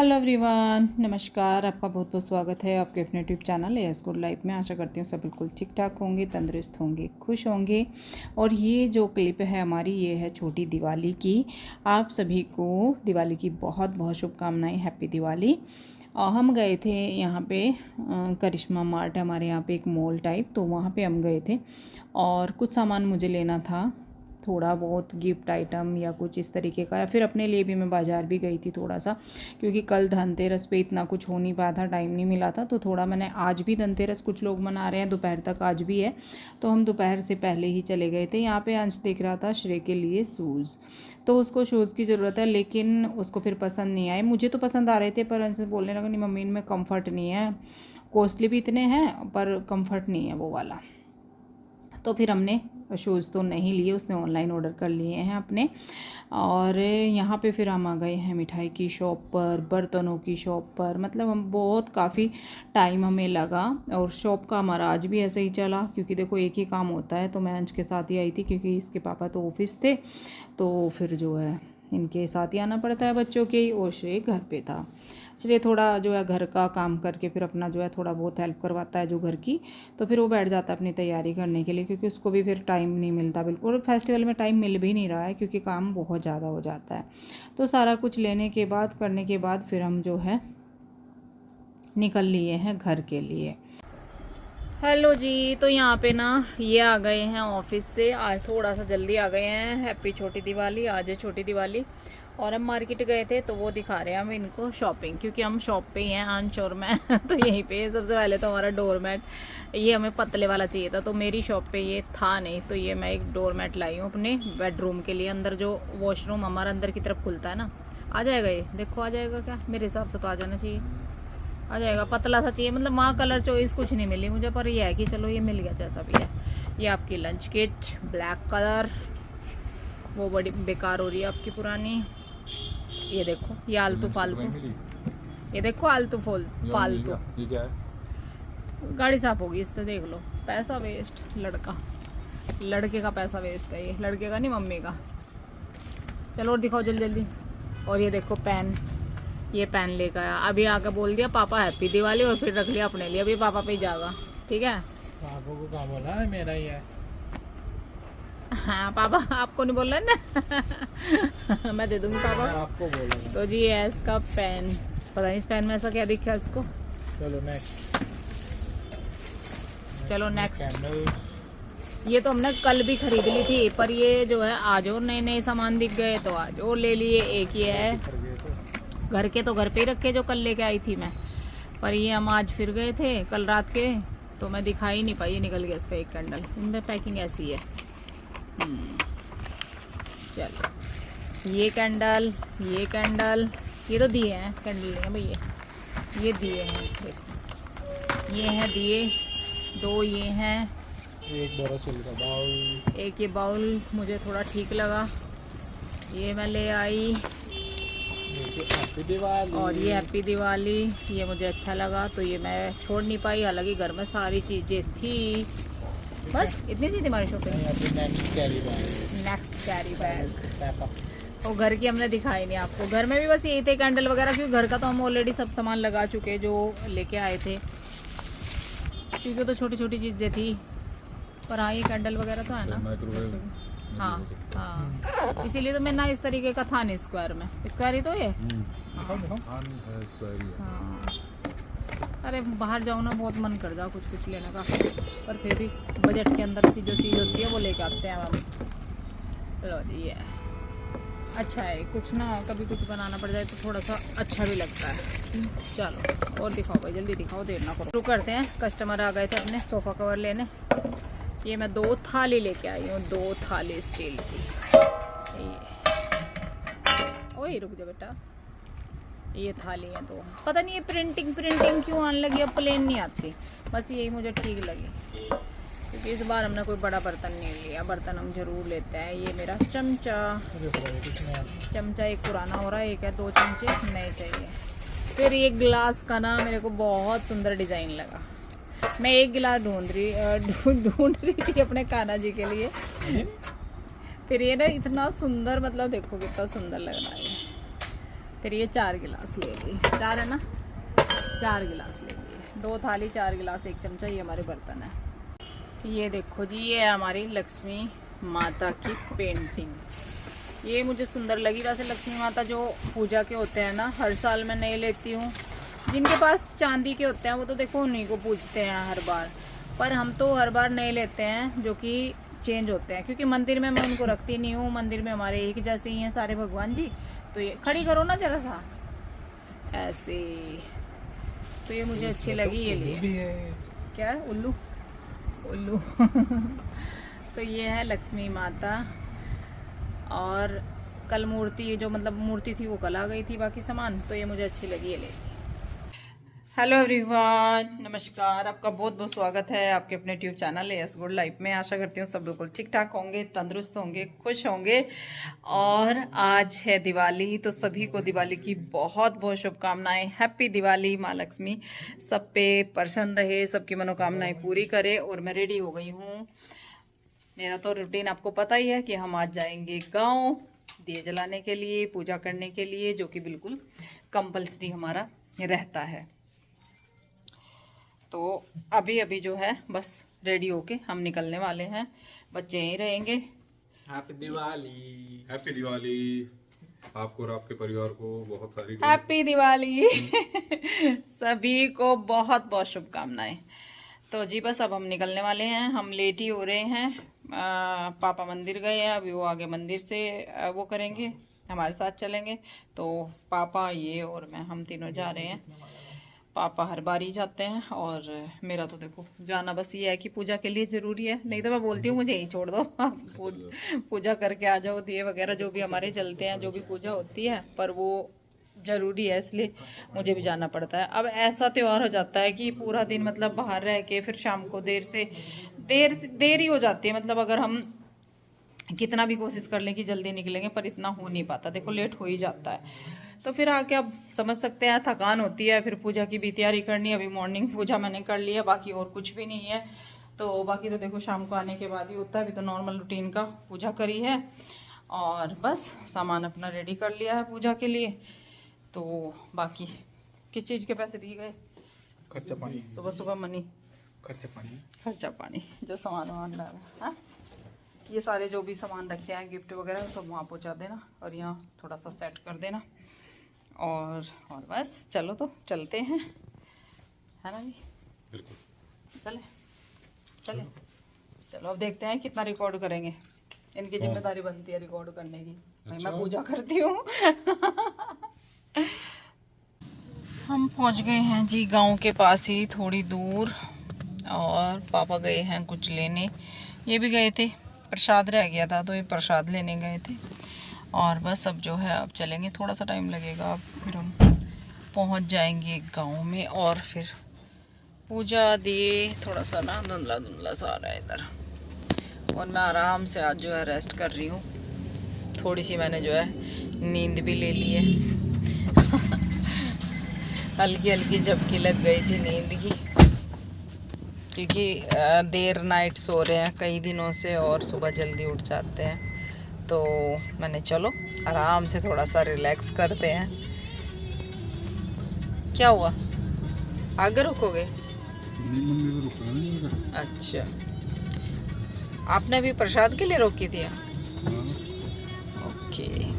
Hello everyone, नमस्कार। आपका बहुत बहुत स्वागत है आपके अपने YouTube channel S good life में। आशा करती हूँ सब बिल्कुल ठीक ठाक होंगे, तंदुरुस्त होंगे, खुश होंगे। और ये जो क्लिप है हमारी, ये है छोटी दिवाली की। आप सभी को दिवाली की बहुत बहुत शुभकामनाएं। हैप्पी दिवाली। हम गए थे यहाँ पे करिश्मा मार्ट, हमारे यहाँ पे एक मॉल टाइप, तो वहाँ पे हम गए थे और कुछ सामान मुझे लेना था, थोड़ा बहुत गिफ्ट आइटम या कुछ इस तरीके का, या फिर अपने लिए भी मैं बाज़ार भी गई थी थोड़ा सा, क्योंकि कल धनतेरस पे इतना कुछ हो नहीं पाया था, टाइम नहीं मिला था। तो थोड़ा मैंने, आज भी धनतेरस कुछ लोग मना रहे हैं, दोपहर तक आज भी है, तो हम दोपहर से पहले ही चले गए थे। यहाँ पे अंश देख रहा था श्रेय के लिए शूज़, तो उसको शूज़ की ज़रूरत है, लेकिन उसको फिर पसंद नहीं आए। मुझे तो पसंद आ रहे थे, पर अंश बोलने लगा नहीं मम्मी इनमें कम्फर्ट नहीं है, कॉस्टली भी इतने हैं पर कम्फर्ट नहीं है वो वाला। तो फिर हमने शूज़ तो नहीं लिए, उसने ऑनलाइन ऑर्डर कर लिए हैं अपने। और यहाँ पे फिर हम आ गए हैं मिठाई की शॉप पर, बर्तनों की शॉप पर, मतलब हम बहुत काफ़ी टाइम हमें लगा। और शॉप का हमारा आज भी ऐसे ही चला, क्योंकि देखो एक ही काम होता है। तो मैं अंश के साथ ही आई थी, क्योंकि इसके पापा तो ऑफिस थे, तो फिर जो है इनके साथ ही आना पड़ता है बच्चों के ही। और श्रेय घर पे था। श्रेय थोड़ा जो है घर का काम करके फिर अपना जो है थोड़ा बहुत हेल्प करवाता है जो घर की, तो फिर वो बैठ जाता है अपनी तैयारी करने के लिए, क्योंकि उसको भी फिर टाइम नहीं मिलता बिल्कुल। और फेस्टिवल में टाइम मिल भी नहीं रहा है, क्योंकि काम बहुत ज़्यादा हो जाता है। तो सारा कुछ लेने के बाद, करने के बाद, फिर हम जो है निकल लिए हैं घर के लिए। हेलो जी, तो यहाँ पे ना ये आ गए हैं ऑफिस से, आज थोड़ा सा जल्दी आ गए हैं। हैप्पी छोटी दिवाली, आज है छोटी दिवाली। और हम मार्केट गए थे, तो वो दिखा रहे हैं हम इनको शॉपिंग, क्योंकि हम शॉप पे ही हैं अंश और मैं तो यहीं पे सबसे पहले तो हमारा डोरमेट, ये हमें पतले वाला चाहिए था, तो मेरी शॉप पे ये था नहीं, तो ये मैं एक डोरमेट लाई हूँ अपने बेडरूम के लिए। अंदर जो वॉशरूम हमारा अंदर की तरफ खुलता है ना, आ जाएगा ये, देखो आ जाएगा क्या? मेरे हिसाब से तो आ जाना चाहिए, आ जाएगा। पतला सा चाहिए, मतलब वहाँ कलर चॉइस कुछ नहीं मिली मुझे, पर ये है कि चलो ये मिल गया जैसा भी है। ये आपकी लंच किट ब्लैक कलर, वो बड़ी बेकार हो रही है आपकी पुरानी। ये देखो, ये आलतू फालतू, ये देखो आलतू फालतू। ये क्या है? गाड़ी साफ होगी इससे, देख लो। पैसा वेस्ट, लड़के का पैसा वेस्ट है ये, लड़के का नहीं मम्मी का। चलो और दिखाओ जल्दी जल्दी। और ये देखो पेन, ये पेन लेकर आया, अभी आकर बोल दिया पापा हैप्पी दिवाली, और फिर रख लिया अपने लिए। अभी पापा पे ही जाएगा, ठीक है? पापा को क्या बोला है? मेरा ही है। हाँ पापा आपको नहीं बोल रहे ना मैं दे दूंगी पापा आपको बोला। तो जी है इसका पेन, पता नहीं इस पेन में ऐसा क्या दिखा इसको। चलो नेक्स्ट। ये तो हमने कल भी खरीद ली थी, पर ये जो है आज और नए नए सामान दिख गए, तो आज और ले लिए। एक ये है घर के, तो घर पे ही रखे जो कल लेके आई थी मैं, पर ये हम आज फिर गए थे कल रात के, तो मैं दिखा ही नहीं पाई। निकल गया इसका एक कैंडल, इनमें पैकिंग ऐसी है। चलो ये कैंडल, ये तो दिए हैं, कैंडल नहीं है भैया, ये दिए हैं। देखो ये हैं दिए, दो ये हैं, एक बोरोसिल का बाउल, एक ये बाउल मुझे थोड़ा ठीक लगा, ये मैं ले आई। हैप्पी दिवाली। और ये हैप्पी दिवाली, ये मुझे अच्छा लगा, तो ये मैं छोड़ नहीं पाई। हालांकि घर में सारी चीज़ें थी, बस इतनी सी थी हमारी शॉपिंग। नेक्स्ट कैरी बैग, और घर की हमने दिखाई नहीं आपको। घर में भी बस यही थे कैंडल वगैरह, क्योंकि घर का तो हम ऑलरेडी सब सामान लगा चुके जो लेके आए थे, क्योंकि तो छोटी छोटी चीज़ें थी। पर हाँ ये कैंडल वगैरह तो है ना, हाँ इसीलिए तो मैं ना, इस तरीके का था नहीं स्क्वायर में, स्क्वायर ही तो ये। हाँ अरे बाहर जाओ ना, बहुत मन कर जाओ कुछ कुछ लेने का, पर फिर भी बजट के अंदर सी जो चीज़ होती है वो लेके आते हैं हम। चलो जी ये अच्छा है, कुछ ना कभी कुछ बनाना पड़ जाए तो थोड़ा सा अच्छा भी लगता है। चलो और दिखाओ भाई, जल्दी दिखाओ, देर ना करो। शुरू करते हैं। कस्टमर आ गए थे अपने सोफ़ा कवर लेने। ये मैं 2 थाली लेके आई हूँ, 2 थाली स्टील की। ओए रुक जा बेटा, ये थाली है 2। पता नहीं ये प्रिंटिंग क्यों आने लगी, अब प्लेन नहीं आती, बस यही मुझे ठीक लगी, क्योंकि इस बार हमने कोई बड़ा बर्तन नहीं लिया। बर्तन हम जरूर लेते हैं। ये मेरा चमचा एक पुराना हो रहा है, एक है, 2 चमचे नए चाहिए। फिर ये ग्लास का ना मेरे को बहुत सुंदर डिज़ाइन लगा, मैं एक गिलास ढूंढ रही थी अपने कान्हा जी के लिए। फिर ये ना इतना सुंदर, मतलब देखो कितना सुंदर लग रहा है। फिर ये 4 गिलास लेंगे, 4 है ना, 4 गिलास लेंगे, 2 थाली 4 गिलास 1 चमचा, ये हमारे बर्तन है। ये देखो जी, ये है हमारी लक्ष्मी माता की पेंटिंग। ये मुझे सुंदर लगी। वैसे लक्ष्मी माता जो पूजा के होते हैं ना, हर साल मैं नए लेती हूँ। जिनके पास चांदी के होते हैं वो तो देखो उन्हीं को पूजते हैं हर बार, पर हम तो हर बार नए लेते हैं जो कि चेंज होते हैं, क्योंकि मंदिर में मैं उनको रखती नहीं हूँ। मंदिर में हमारे एक जैसे ही हैं सारे भगवान जी। तो ये खड़ी करो ना जरा सा ऐसे, तो ये मुझे अच्छी लगी। ये लिए क्या है, उल्लू उल्लू तो ये है लक्ष्मी माता। और कल मूर्ति जो मतलब मूर्ति थी वो कल आ गई थी, बाकी सामान तो ये मुझे अच्छी लगी, ये ले। हेलो एवरीवन, नमस्कार, आपका बहुत बहुत स्वागत है आपके अपने tube channel S good life में। आशा करती हूँ सब बिल्कुल ठीक ठाक होंगे, तंदुरुस्त होंगे, खुश होंगे। और आज है दिवाली, तो सभी को दिवाली की बहुत बहुत शुभकामनाएं। हैप्पी दिवाली। माँ लक्ष्मी सब पे प्रसन्न रहे, सबकी मनोकामनाएं पूरी करे। और मैं रेडी हो गई हूँ। मेरा तो रूटीन आपको पता ही है कि हम आज जाएंगे गाँव दिए जलाने के लिए, पूजा करने के लिए, जो कि बिल्कुल कंपल्सरी हमारा रहता है। तो अभी अभी जो है बस रेडी होके हम निकलने वाले हैं। बच्चे यहीं रहेंगे। हैप्पी दिवाली। हैप्पी दिवाली आपको और आपके परिवार को बहुत सारी हैप्पी दिवाली सभी को बहुत बहुत शुभकामनाएं। तो जी बस अब हम निकलने वाले हैं। हम लेट ही हो रहे हैं। पापा मंदिर गए हैं, अभी वो आगे मंदिर से वो करेंगे, हमारे साथ चलेंगे। तो पापा, ये और मैं, हम तीनों जा रहे हैं। पापा हर बार ही जाते हैं और मेरा तो देखो जाना बस ये है कि पूजा के लिए ज़रूरी है। नहीं तो मैं बोलती हूँ मुझे यहीं छोड़ दो, पूजा करके आ जाओ, दिए वगैरह जो भी हमारे जलते हैं, जो भी पूजा होती है, पर वो ज़रूरी है, इसलिए मुझे भी जाना पड़ता है। अब ऐसा त्यौहार हो जाता है कि पूरा दिन मतलब बाहर रह के फिर शाम को देर ही हो जाती है। मतलब अगर हम कितना भी कोशिश कर लें कि जल्दी निकलेंगे, पर इतना हो नहीं पाता, देखो लेट हो ही जाता है। तो फिर आके आप समझ सकते हैं, थकान होती है, फिर पूजा की भी तैयारी करनी है। अभी मॉर्निंग पूजा मैंने कर लिया, बाकी और कुछ भी नहीं है। तो बाकी तो देखो शाम को आने के बाद ही होता है। अभी तो नॉर्मल रूटीन का पूजा करी है और बस सामान अपना रेडी कर लिया है पूजा के लिए। तो बाकी किस चीज़ के पैसे दिए गए? खर्चा पानी। सुबह सुबह मनी, खर्चा पानी जो सामान वामान ला रहा है। ये सारे जो भी सामान रखे हैं, गिफ्ट वगैरह, सब वहाँ पहुँचा देना और यहाँ थोड़ा सा सेट कर देना। और बस चलो तो चलते हैं, है ना जी? बिल्कुल। चले चलो अब देखते हैं कितना रिकॉर्ड करेंगे। इनकी जिम्मेदारी बनती है रिकॉर्ड करने की। भाई मैं पूजा करती हूँ हम पहुँच गए हैं जी गांव के पास ही, थोड़ी दूर। और पापा गए हैं कुछ लेने, ये भी गए थे, प्रसाद रह गया था तो ये प्रसाद लेने गए थे। और बस अब जो है अब चलेंगे, थोड़ा सा टाइम लगेगा, अब फिर हम पहुंच जाएंगे गांव में। और फिर पूजा दिए, थोड़ा सा ना धुंधला धुंधला सा आ रहा है इधर। और मैं आराम से आज जो है रेस्ट कर रही हूँ। थोड़ी सी मैंने जो है नींद भी ले ली है हल्की हल्की झपकी लग गई थी नींद की, क्योंकि देर नाइट सो रहे हैं कई दिनों से और सुबह जल्दी उठ जाते हैं। तो मैंने चलो आराम से थोड़ा सा रिलैक्स करते हैं। क्या हुआ, आगे रुकोगे? अच्छा, आपने अभी प्रसाद के लिए रोकी थी? ओके।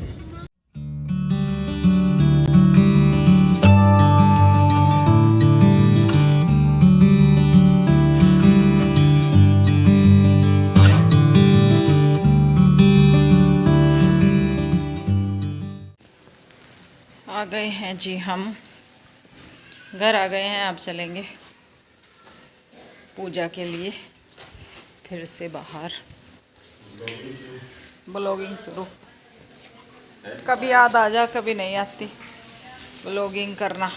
आ गए हैं जी, हम घर आ गए हैं। अब चलेंगे पूजा के लिए फिर से बाहर। ब्लॉगिंग शुरू, कभी याद आ जा, कभी नहीं आती ब्लॉगिंग करना।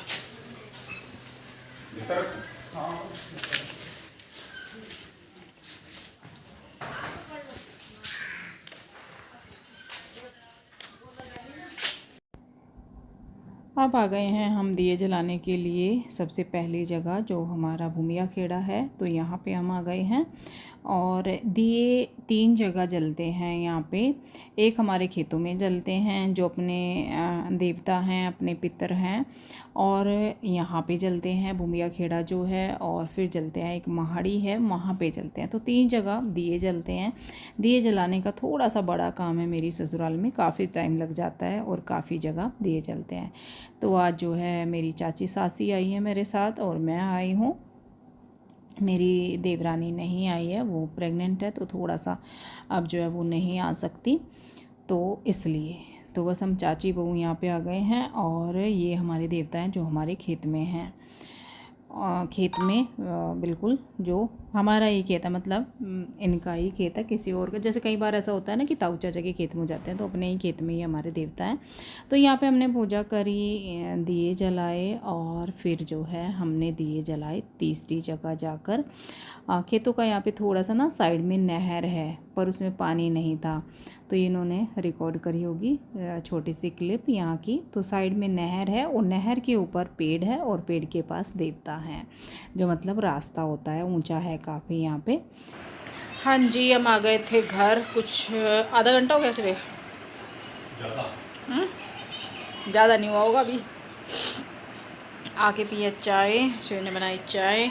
अब आ गए हैं हम दिए जलाने के लिए सबसे पहली जगह जो हमारा भूमिया खेड़ा है, तो यहाँ पे हम आ गए हैं। और दिए 3 जगह जलते हैं यहाँ पे। एक हमारे खेतों में जलते हैं जो अपने देवता हैं, अपने पितर हैं, और यहाँ पे जलते हैं भूमिया खेड़ा जो है, और फिर जलते हैं एक महाड़ी है वहाँ पे जलते हैं। तो 3 जगह दिए जलते हैं। दिए जलाने का थोड़ा सा बड़ा काम है मेरी ससुराल में, काफ़ी टाइम लग जाता है और काफ़ी जगह दिए जलते हैं। तो आज जो है मेरी चाची सासी आई है मेरे साथ और मैं आई हूँ। मेरी देवरानी नहीं आई है, वो प्रेग्नेंट है, तो थोड़ा सा अब जो है वो नहीं आ सकती, तो इसलिए तो बस हम चाची बहू यहाँ पे आ गए हैं। और ये हमारे देवता हैं जो हमारे खेत में हैं। खेत में बिल्कुल जो हमारा ही खेत है, मतलब इनका ही खेत है, किसी और का। जैसे कई बार ऐसा होता है ना कि ताऊ चाचा के खेत में जाते हैं, तो अपने ही खेत में ही हमारे देवता हैं। तो यहाँ पे हमने पूजा करी, दिए जलाए, और फिर जो है हमने दिए जलाए तीसरी जगह जाकर। खेतों का यहाँ पे थोड़ा सा ना साइड में नहर है, पर उसमें पानी नहीं था, तो इन्होंने रिकॉर्ड करी होगी छोटी सी क्लिप यहाँ की। तो साइड में नहर है और नहर के ऊपर पेड़ है और पेड़ के पास देवता है, जो मतलब रास्ता होता है, ऊंचा है काफ़ी यहाँ पे। हाँ जी, हम आ गए थे घर, कुछ आधा घंटा हो गया चले, ज़्यादा नहीं हुआ होगा। अभी आके पिया चाय, शिव ने बनाई चाय,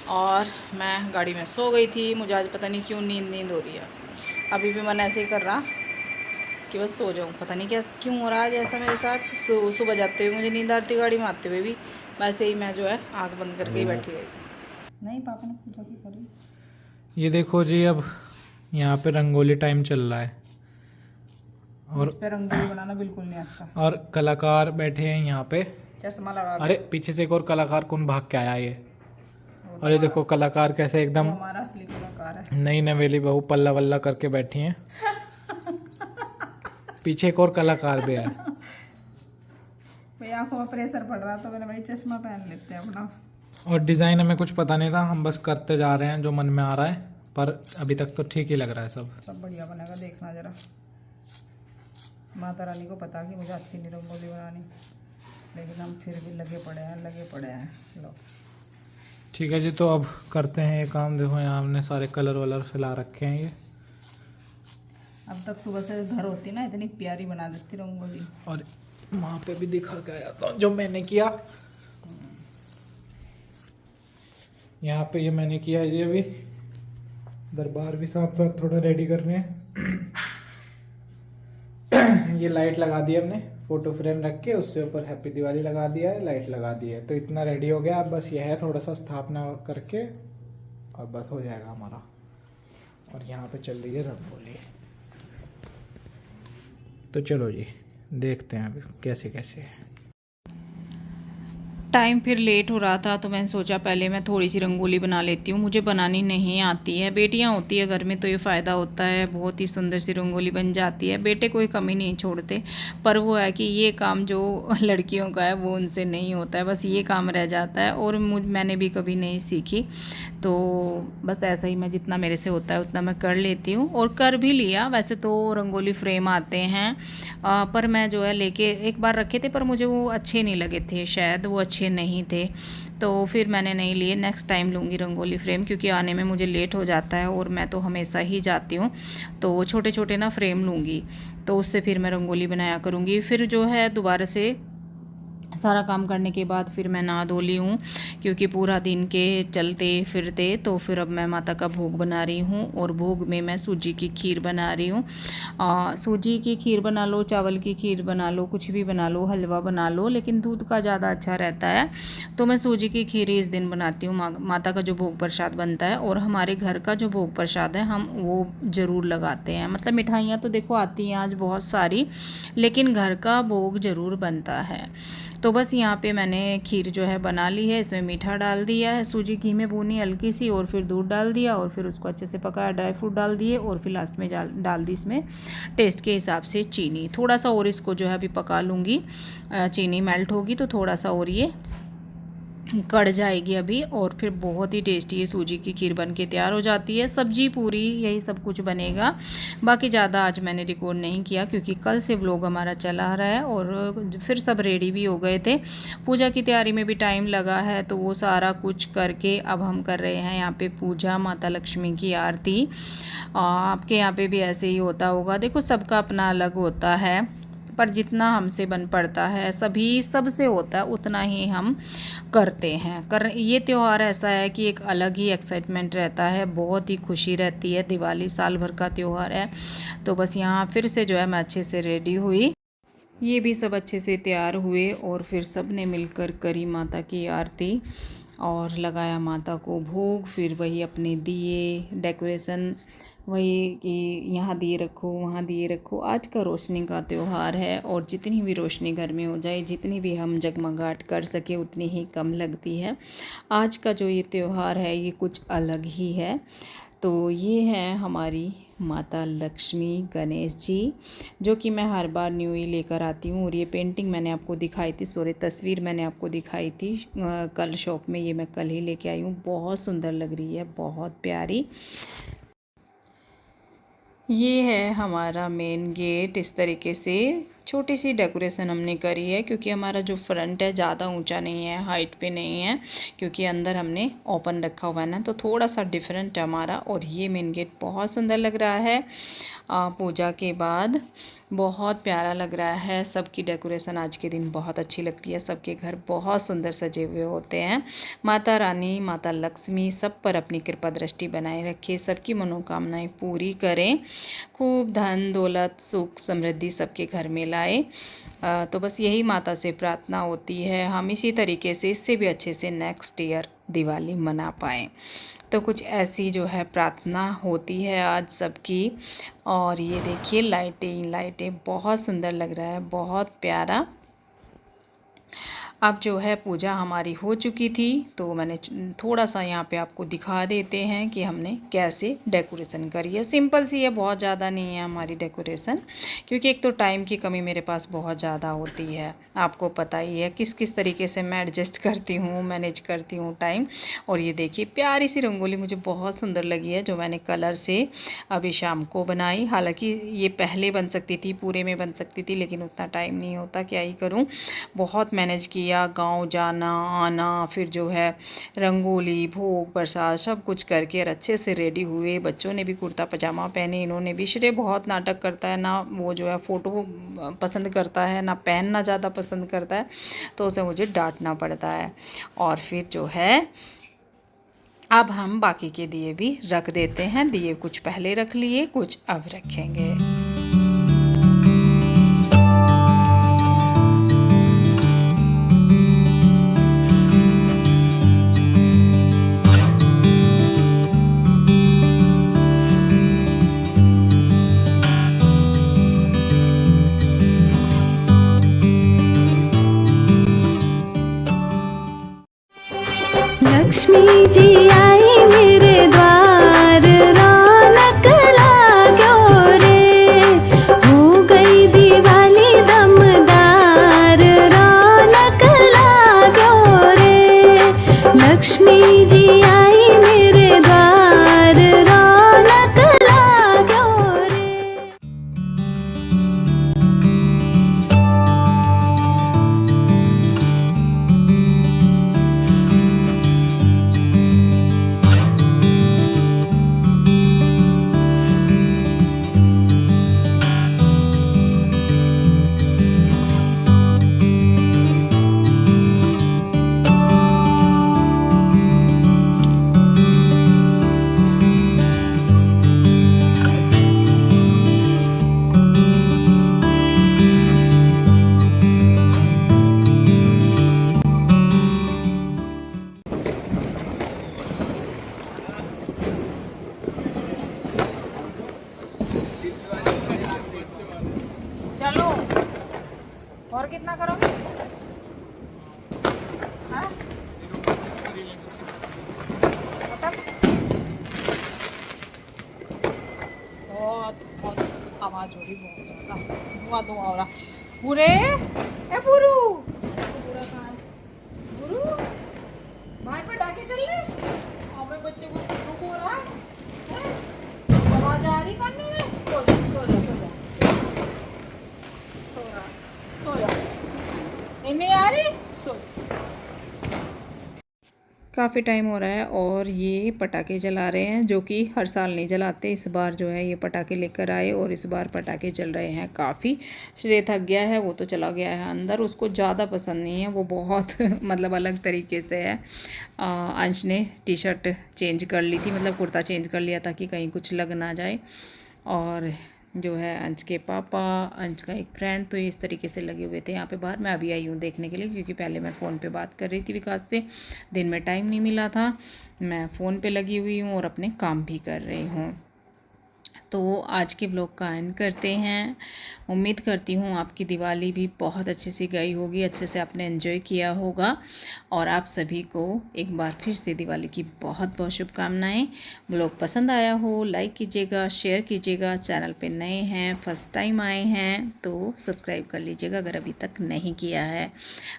और मैं गाड़ी में सो गई थी। मुझे आज पता नहीं क्यों नींद हो रही है। अभी भी मन ऐसे ही कर रहा कि बस सो जाऊँ, पता नहीं क्या क्यों हो रहा है ऐसा मेरे साथ। सुबह जाते हुए मुझे नींद आती, गाड़ी में आते हुए भी, वैसे ही मैं जो है आँख बंद करके ही बैठी रही। नहीं, पापा ने पूछा कि करी। ये देखो जी, अब यहाँ पे रंगोली टाइम चल रहा है, और इस पे रंगोली बनाना बिल्कुल नहीं आता। और कलाकार बैठे हैं यहाँ पे। चश्मा लगा के। अरे पीछे से एक और कलाकार कौन भाग के आया ये। और ये देखो कलाकार कैसे एकदम हमारा असली कलाकार है। नई नवेली बहू पल्ला वल्ला करके बैठी हैं। पीछे एक और कलाकार भी है। भाई आंखों में प्रेशर पड़ रहा, तो मैंने भाई चश्मा पहन लेते हैं अपना। और डिज़ाइन हमें कुछ पता नहीं था, हम बस करते जा रहे हैं जो मन में आ रहा है, पर अभी तक तो ठीक ही लग रहा है सब बढ़िया बनेगा, देखना जरा। माता रानी को पता कि मुझे आती नहीं रंगोली बनानी, लेकिन हम फिर भी लगे पड़े हैं। लो ठीक है जी, तो अब करते हैं ये काम। देखो यहाँ हमने सारे कलर वलर फैला रखे हैं। ये अब तक सुबह से घर होती ना, इतनी प्यारी बना देती रंगोली। और वहाँ पे भी दिखा के आया था जो मैंने किया। यहाँ पे ये मैंने किया, ये भी दरबार भी साथ साथ थोड़ा रेडी कर रहे हैं। ये लाइट लगा दी हमने, फोटो फ्रेम रख के उससे ऊपर हैप्पी दिवाली लगा दिया है, लाइट लगा दी है, तो इतना रेडी हो गया। अब बस ये है थोड़ा सा स्थापना करके और बस हो जाएगा हमारा। और यहाँ पे चल रही है रंगोली। तो चलो जी देखते हैं अभी कैसे कैसे है। टाइम फिर लेट हो रहा था, तो मैंने सोचा पहले मैं थोड़ी सी रंगोली बना लेती हूँ। मुझे बनानी नहीं आती है, बेटियाँ होती है घर में तो ये फ़ायदा होता है, बहुत ही सुंदर सी रंगोली बन जाती है। बेटे कोई कमी नहीं छोड़ते, पर वो है कि ये काम जो लड़कियों का है वो उनसे नहीं होता है, बस ये काम रह जाता है। और मैंने भी कभी नहीं सीखी, तो बस ऐसा ही मैं जितना मेरे से होता है उतना मैं कर लेती हूँ, और कर भी लिया। वैसे तो रंगोली फ्रेम आते हैं, पर मैं जो है लेके एक बार रखे थे, पर मुझे वो अच्छे नहीं लगे थे, शायद वो अच्छे नहीं थे, तो फिर मैंने नहीं लिए। नेक्स्ट टाइम लूँगी रंगोली फ्रेम, क्योंकि आने में मुझे लेट हो जाता है और मैं तो हमेशा ही जाती हूँ, तो छोटे छोटे ना फ्रेम लूँगी, तो उससे फिर मैं रंगोली बनाया करूँगी। फिर जो है दोबारा से सारा काम करने के बाद फिर मैं नहा धो ली हूँ, क्योंकि पूरा दिन के चलते फिरते, तो फिर अब मैं माता का भोग बना रही हूँ। और भोग में मैं सूजी की खीर बना रही हूँ। सूजी की खीर बना लो, चावल की खीर बना लो, कुछ भी बना लो, हलवा बना लो, लेकिन दूध का ज़्यादा अच्छा रहता है, तो मैं सूजी की खीर इस दिन बनाती हूँ। माता का जो भोग प्रसाद बनता है, और हमारे घर का जो भोग प्रसाद है हम वो ज़रूर लगाते हैं। मतलब मिठाइयाँ तो देखो आती हैं आज बहुत सारी, लेकिन घर का भोग ज़रूर बनता है। तो बस यहाँ पे मैंने खीर जो है बना ली है, इसमें मीठा डाल दिया है, सूजी घी में भूनी हल्की सी, और फिर दूध डाल दिया, और फिर उसको अच्छे से पकाया, ड्राई फ्रूट डाल दिए, और फिर लास्ट में डाल दी इसमें टेस्ट के हिसाब से चीनी। थोड़ा सा और इसको जो है अभी पका लूँगी, चीनी मेल्ट होगी तो थोड़ा सा और ये कढ़ जाएगी अभी, और फिर बहुत ही टेस्टी ये सूजी की खीर बन के तैयार हो जाती है। सब्जी पूरी यही सब कुछ बनेगा, बाकी ज़्यादा आज मैंने रिकॉर्ड नहीं किया क्योंकि कल से व्लॉग हमारा चला आ रहा है और फिर सब रेडी भी हो गए थे। पूजा की तैयारी में भी टाइम लगा है, तो वो सारा कुछ करके अब हम कर रहे हैं यहाँ पे पूजा, माता लक्ष्मी की आरती। आपके यहाँ पे भी ऐसे ही होता होगा, देखो सबका अपना अलग होता है, पर जितना हमसे बन पड़ता है, सभी सबसे होता है उतना ही हम करते हैं। ये त्यौहार ऐसा है कि एक अलग ही एक्साइटमेंट रहता है, बहुत ही खुशी रहती है। दिवाली साल भर का त्यौहार है। तो बस यहाँ फिर से जो है मैं अच्छे से रेडी हुई, ये भी सब अच्छे से तैयार हुए और फिर सब ने मिलकर करी माता की आरती और लगाया माता को भोग। फिर वही अपने दिए, डेकोरेशन वही कि यहाँ दिए रखो, वहाँ दिए रखो। आज का रोशनी का त्यौहार है और जितनी भी रोशनी घर में हो जाए, जितनी भी हम जगमगाहट कर सके, उतनी ही कम लगती है। आज का जो ये त्यौहार है ये कुछ अलग ही है। तो ये है हमारी माता लक्ष्मी गणेश जी, जो कि मैं हर बार न्यू ही लेकर आती हूँ। और ये पेंटिंग मैंने आपको दिखाई थी, सॉरी तस्वीर मैंने आपको दिखाई थी कल शॉप में, ये मैं कल ही लेके आई हूँ। बहुत सुंदर लग रही है, बहुत प्यारी। ये है हमारा मेन गेट। इस तरीके से छोटी सी डेकोरेशन हमने करी है क्योंकि हमारा जो फ्रंट है ज़्यादा ऊंचा नहीं है, हाइट पे नहीं है, क्योंकि अंदर हमने ओपन रखा हुआ है ना, तो थोड़ा सा डिफरेंट है हमारा। और ये मेन गेट बहुत सुंदर लग रहा है पूजा के बाद, बहुत प्यारा लग रहा है। सबकी डेकोरेशन आज के दिन बहुत अच्छी लगती है, सबके घर बहुत सुंदर सजे हुए होते हैं। माता रानी, माता लक्ष्मी सब पर अपनी कृपा दृष्टि बनाए रखे, सबकी मनोकामनाएं पूरी करें, खूब धन दौलत सुख समृद्धि सबके घर में लाए। तो बस यही माता से प्रार्थना होती है, हम इसी तरीके से इससे भी अच्छे से नेक्स्ट ईयर दिवाली मना पाएँ। तो कुछ ऐसी जो है प्रार्थना होती है आज सबकी। और ये देखिए लाइटें बहुत सुंदर लग रहा है, बहुत प्यारा। अब जो है पूजा हमारी हो चुकी थी, तो मैंने थोड़ा सा यहाँ पे आपको दिखा देते हैं कि हमने कैसे डेकोरेशन करी है। सिंपल सी है, बहुत ज़्यादा नहीं है हमारी डेकोरेशन, क्योंकि एक तो टाइम की कमी मेरे पास बहुत ज़्यादा होती है। आपको पता ही है किस तरीके से मैं एडजस्ट करती हूँ, मैनेज करती हूँ टाइम। और ये देखिए प्यारी सी रंगोली मुझे बहुत सुंदर लगी है, जो मैंने कलर से अभी शाम को बनाई। हालांकि ये पहले बन सकती थी, पूरे में बन सकती थी, लेकिन उतना टाइम नहीं होता, क्या ही करूँ। बहुत मैनेज किया, गांव जाना आना, फिर जो है रंगोली, भोग, प्रसाद सब कुछ करके और अच्छे से रेडी हुए। बच्चों ने भी कुर्ता पजामा पहने, इन्होंने भी। श्रेय बहुत नाटक करता है ना, वो जो है फ़ोटो पसंद करता है ना, पहनना ज़्यादा पसंद करता है, तो उसे मुझे डांटना पड़ता है। और फिर जो है अब हम बाकी के दिए भी रख देते हैं। दिए कुछ पहले रख लिए, कुछ अब रखेंगे। लक्ष्मी जी आई मेरे द्वार, रौनक लाग्यो रे, हो गई दिवाली दमदार, रौनक लाग्यो रे। लक्ष्मी जी आई मेरे द्वार, रौनक लाग्यो रे। चलो, और कितना करोगे? हाँ? बहुत आवाज हो रही, बहुत ज़्यादा धुआं हो रहा। पूरे ए पूरू, पूरा कहाँ है? पूरू काफ़ी टाइम हो रहा है और ये पटाखे जला रहे हैं, जो कि हर साल नहीं जलाते। इस बार जो है ये पटाखे लेकर आए और इस बार पटाखे जल रहे हैं काफ़ी। श्रेय थक गया है, वो तो चला गया है अंदर, उसको ज़्यादा पसंद नहीं है, वो बहुत मतलब अलग तरीके से है। अंश ने टी शर्ट चेंज कर ली थी, मतलब कुर्ता चेंज कर लिया ताकि कहीं कुछ लग ना जाए। और जो है अंश के पापा, अंश का एक फ्रेंड, तो ये इस तरीके से लगे हुए थे यहाँ पे बाहर। मैं अभी आई हूँ देखने के लिए, क्योंकि पहले मैं फ़ोन पे बात कर रही थी विकास से, दिन में टाइम नहीं मिला था। मैं फ़ोन पे लगी हुई हूँ और अपने काम भी कर रही हूँ। तो आज के ब्लॉग का एंड करते हैं। उम्मीद करती हूँ आपकी दिवाली भी बहुत अच्छे से गई होगी, अच्छे से आपने एंजॉय किया होगा। और आप सभी को एक बार फिर से दिवाली की बहुत बहुत शुभकामनाएं। ब्लॉग पसंद आया हो लाइक कीजिएगा, शेयर कीजिएगा। चैनल पे नए हैं, फर्स्ट टाइम आए हैं तो सब्सक्राइब कर लीजिएगा अगर अभी तक नहीं किया है।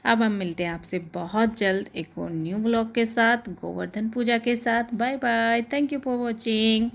अब हम मिलते हैं आपसे बहुत जल्द एक और न्यू ब्लॉग के साथ, गोवर्धन पूजा के साथ। Bye bye, thank you for watching.